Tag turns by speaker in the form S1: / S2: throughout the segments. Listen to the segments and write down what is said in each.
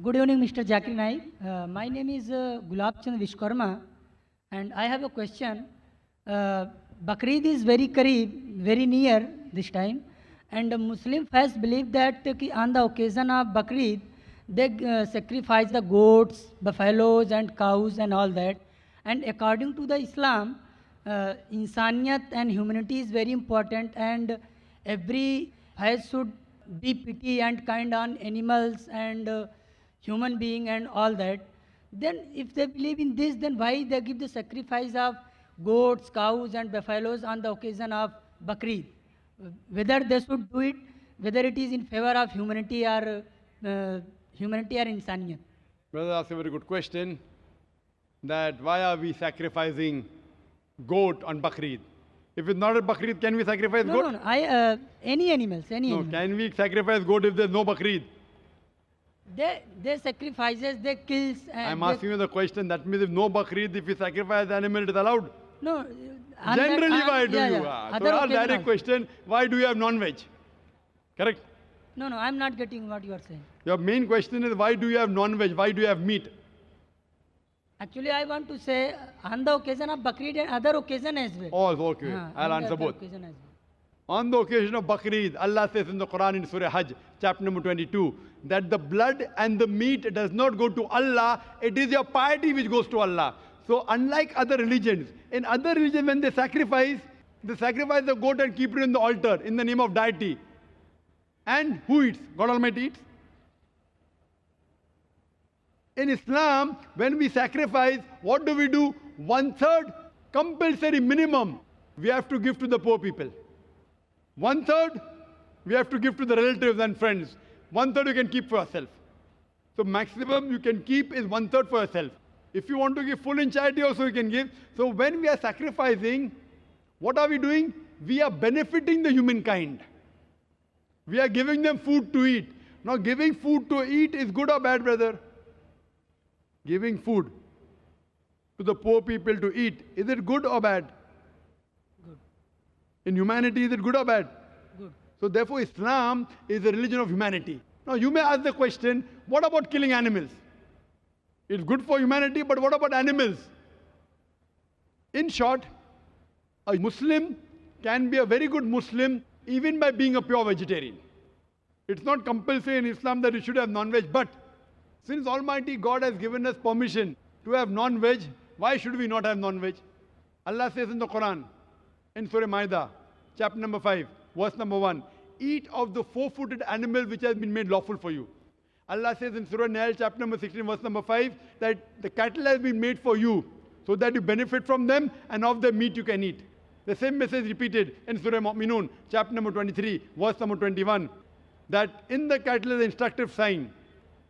S1: Good evening, Mr. Zakir Naik. My name is Gulab Chand Vishkarma, and I have a question. Bakrid is very Kareeb, very near this time, and the Muslim faith believe that on the occasion of Bakrid, they sacrifice the goats, buffaloes, and cows, and all that. And according to the Islam, insaniyat and humanity is very important, and every faith should be pity and kind on animals and human being and all that. Then if they believe in this, then why they give the sacrifice of goats, cows and buffaloes on the occasion of Bakrid? Whether they should do it, whether it is in favor of humanity or insaniyat.
S2: Brother asked a very good question, that why are we sacrificing goat on Bakrid? If it's not a Bakrid, can we sacrifice goat?
S1: No. Any animals, any
S2: No,
S1: animals.
S2: can we sacrifice goat if there's no Bakrid?
S1: They sacrifices, they kills.
S2: I'm asking you the question, that means if no Bakrid, if we sacrifice the animal, it is allowed?
S1: No.
S2: Generally, why do you?
S1: Other
S2: So our
S1: occasion
S2: direct
S1: also.
S2: question, why do you have non-veg? Correct?
S1: No, I'm not getting what you are saying.
S2: Your main question is, why do you have non-veg? Why do you have meat?
S1: Actually, I want to say on the occasion of Bakrid and other occasion as well.
S2: Oh, okay.
S1: हाँ,
S2: I'll
S1: on the
S2: answer
S1: other
S2: both.
S1: occasion as well.
S2: On the occasion of Bakrid, Allah says in the Quran in Surah Hajj, chapter number 22, that the blood and the meat does not go to Allah, it is your piety which goes to Allah. So unlike other religions, in other religions when they sacrifice the goat and keep it in the altar in the name of deity. And who eats? God Almighty eats. In Islam, when we sacrifice, what do? 1/3 compulsory minimum we have to give to the poor people. 1/3 we have to give to the relatives and friends. 1/3 you can keep for yourself. So maximum you can keep is 1/3 for yourself. If you want to give full in charity also you can give. So when we are sacrificing, what are we doing? We are benefiting the humankind. We are giving them food to eat. Now giving food to eat is good or bad, brother? Giving food to the poor people to eat, is it good or bad?
S1: Good.
S2: In humanity, is it good or bad?
S1: Good.
S2: So therefore Islam is a religion of humanity. Now you may ask the question, what about killing animals? It's good for humanity, but what about animals? In short, a Muslim can be a very good Muslim even by being a pure vegetarian. It's not compulsory in Islam that you should have non-veg, but since Almighty God has given us permission to have non-veg, why should we not have non-veg? Allah says in the Quran, in Surah Ma'idah, chapter number 5, verse number 1, eat of the four-footed animal which has been made lawful for you. Allah says in Surah Nahl, chapter number 16, verse number 5, that the cattle has been made for you, so that you benefit from them, and of the meat you can eat. The same message repeated in Surah Mu'minun, chapter number 23, verse number 21, that in the cattle is an instructive sign.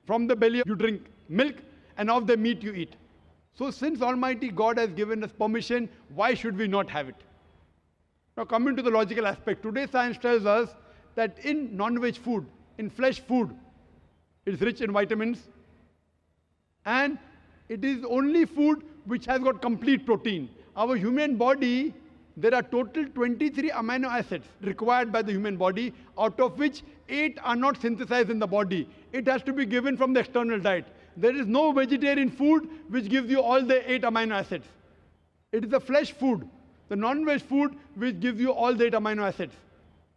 S2: From the belly you drink milk, and of the meat you eat. So since Almighty God has given us permission, why should we not have it? Now coming to the logical aspect, today science tells us that in non-veg food, in flesh food, it is rich in vitamins, and it is only food which has got complete protein. Our human body, there are total 23 amino acids required by the human body, out of which 8 are not synthesized in the body. It has to be given from the external diet. There is no vegetarian food which gives you all the 8 amino acids. It is the flesh food, the non-veg food, which gives you all the 8 amino acids.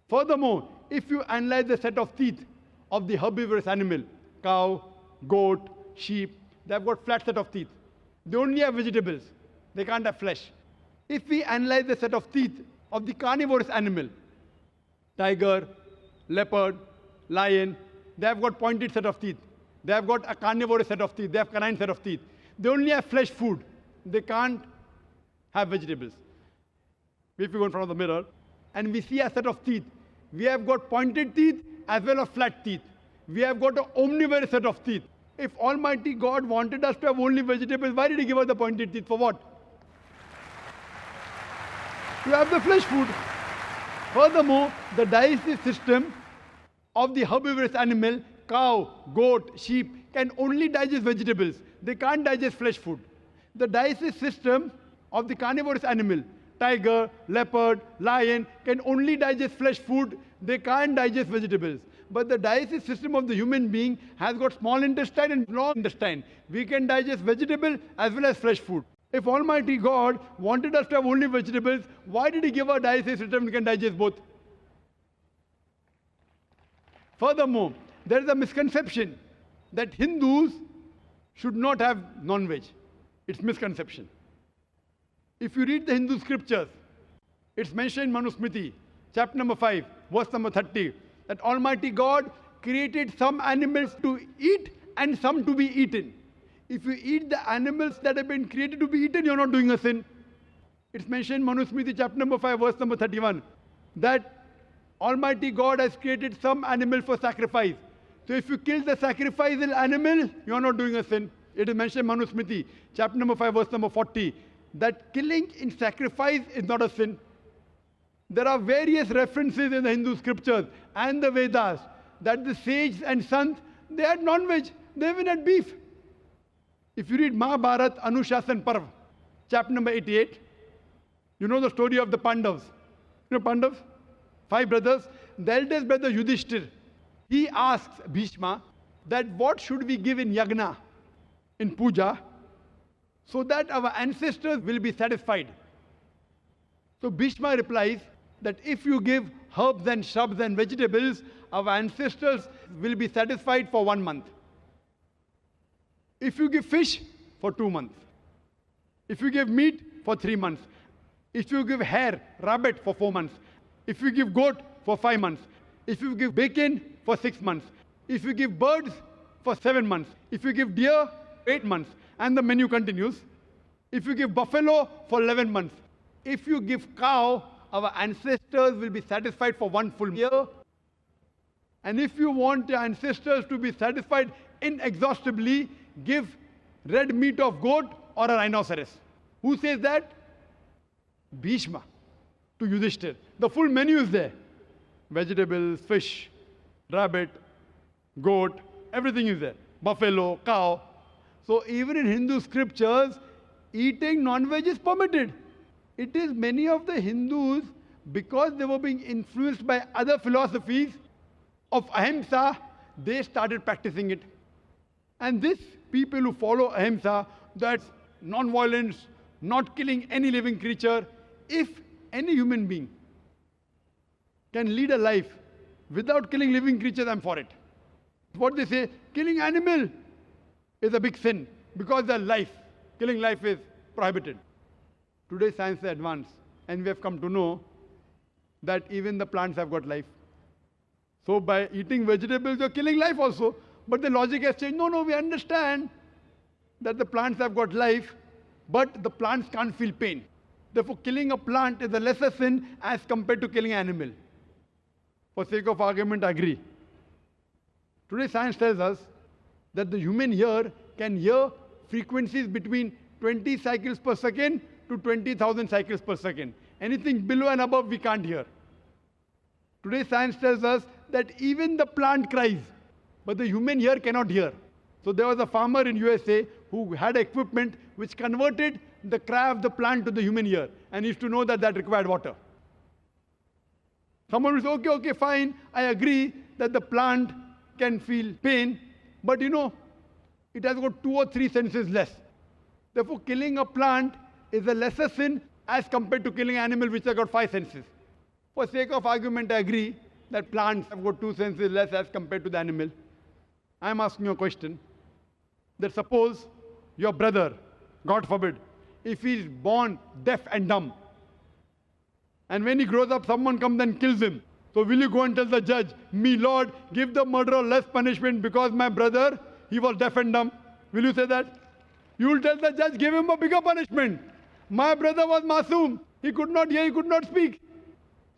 S2: Furthermore, if you analyze the set of teeth of the herbivorous animal, cow, goat, sheep, they have got flat set of teeth. They only have vegetables. They can't have flesh. If we analyze the set of teeth of the carnivorous animal, tiger, leopard, lion, they have got pointed set of teeth. They have got a carnivorous set of teeth. They have canine set of teeth. They only have flesh food. They can't have vegetables. If we go in front of the mirror and we see a set of teeth, we have got pointed teeth as well as flat teeth. We have got an omnivorous set of teeth. If Almighty God wanted us to have only vegetables, why did He give us the pointed teeth? For what? To have the flesh food. Furthermore, the digestive system of the herbivorous animal, cow, goat, sheep, can only digest vegetables. They can't digest flesh food. The digestive system of the carnivorous animal, tiger, leopard, lion, can only digest flesh food. They can't digest vegetables. But the digestive system of the human being has got small intestine and long intestine. We can digest vegetable as well as fresh food. If Almighty God wanted us to have only vegetables, why did He give our digestive system we can digest both? Furthermore, there is a misconception that Hindus should not have non-veg. It's misconception. If you read the Hindu scriptures, it's mentioned in Manusmriti, chapter number 5, verse number 30, that Almighty God created some animals to eat and some to be eaten. If you eat the animals that have been created to be eaten, you're not doing a sin. It's mentioned in Manusmriti, chapter number 5, verse number 31, that Almighty God has created some animal for sacrifice. So if you kill the sacrificial animal, you're not doing a sin. It is mentioned in Manusmriti, chapter number 5, verse number 40, that killing in sacrifice is not a sin. There are various references in the Hindu scriptures and the Vedas that the sages and sons, they had non-veg, they even had beef. If you read Mahabharata Anushasan Parv, chapter number 88, you know the story of the Pandavas. You know Pandavas? 5 brothers. The eldest brother Yudhishthir, he asks Bhishma that what should we give in yagna, in puja, so that our ancestors will be satisfied. So Bhishma replies that if you give herbs and shrubs and vegetables, our ancestors will be satisfied for 1 month. If you give fish, for 2 months. If you give meat, for 3 months. If you give hare, rabbit, for 4 months. If you give goat, for 5 months. If you give bacon, for 6 months. If you give birds, for 7 months. If you give deer, 8 months. And the menu continues. If you give buffalo, for 11 months. If you give cow, our ancestors will be satisfied for 1 full year. And if you want your ancestors to be satisfied inexhaustibly, give red meat of goat or a rhinoceros. Who says that? Bhishma to Yudhishthir. The full menu is there. Vegetables, fish, rabbit, goat, everything is there. Buffalo, cow. So even in Hindu scriptures, eating non-veg is permitted. It is many of the Hindus, because they were being influenced by other philosophies of ahimsa, they started practicing it. And these people who follow ahimsa, that's non-violence, not killing any living creature, if any human being can lead a life without killing living creatures, I'm for it. What they say, killing animal is a big sin because the life, killing life is prohibited. Today science is advanced and we have come to know that even the plants have got life. So by eating vegetables, you're killing life also. But the logic has changed. No, we understand that the plants have got life, but the plants can't feel pain. Therefore, killing a plant is a lesser sin as compared to killing an animal. For sake of argument, I agree. Today, science tells us that the human ear can hear frequencies between 20 cycles per second to 20,000 cycles per second. Anything below and above, we can't hear. Today, science tells us that even the plant cries, but the human ear cannot hear. So there was a farmer in USA who had equipment which converted the cry of the plant to the human ear, and he used to know that that required water. Someone will say, okay, fine, I agree that the plant can feel pain, but you know, it has got 2 or 3 senses less. Therefore, killing a plant is a lesser sin as compared to killing an animal which has got 5 senses. For sake of argument, I agree that plants have got 2 senses less as compared to the animal. I am asking you a question. That suppose your brother, God forbid, if he is born deaf and dumb, and when he grows up, someone comes and kills him. So will you go and tell the judge, me Lord, give the murderer less punishment because my brother, he was deaf and dumb? Will you say that? You will tell the judge, give him a bigger punishment. My brother was masoom. He could not hear, he could not speak.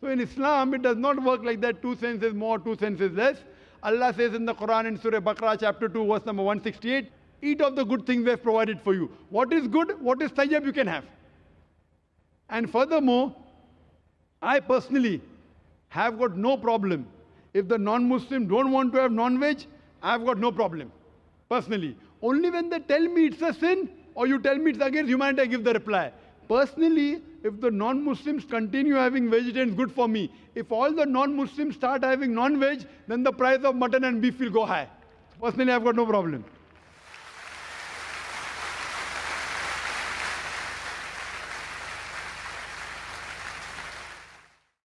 S2: So in Islam, it does not work like that. 2 senses more, 2 senses less. Allah says in the Quran in Surah Baqarah chapter 2 verse number 168, eat of the good things we have provided for you. What is good, what is tayyib, you can have. And furthermore, I personally have got no problem. If the non-Muslim don't want to have non-veg, I've got no problem. Personally. Only when they tell me it's a sin, or you tell me it's against humanity, I give the reply. Personally, if the non-Muslims continue having vegetarians, good for me. If all the non-Muslims start having non-veg, then the price of mutton and beef will go high. Personally, I've got no problem.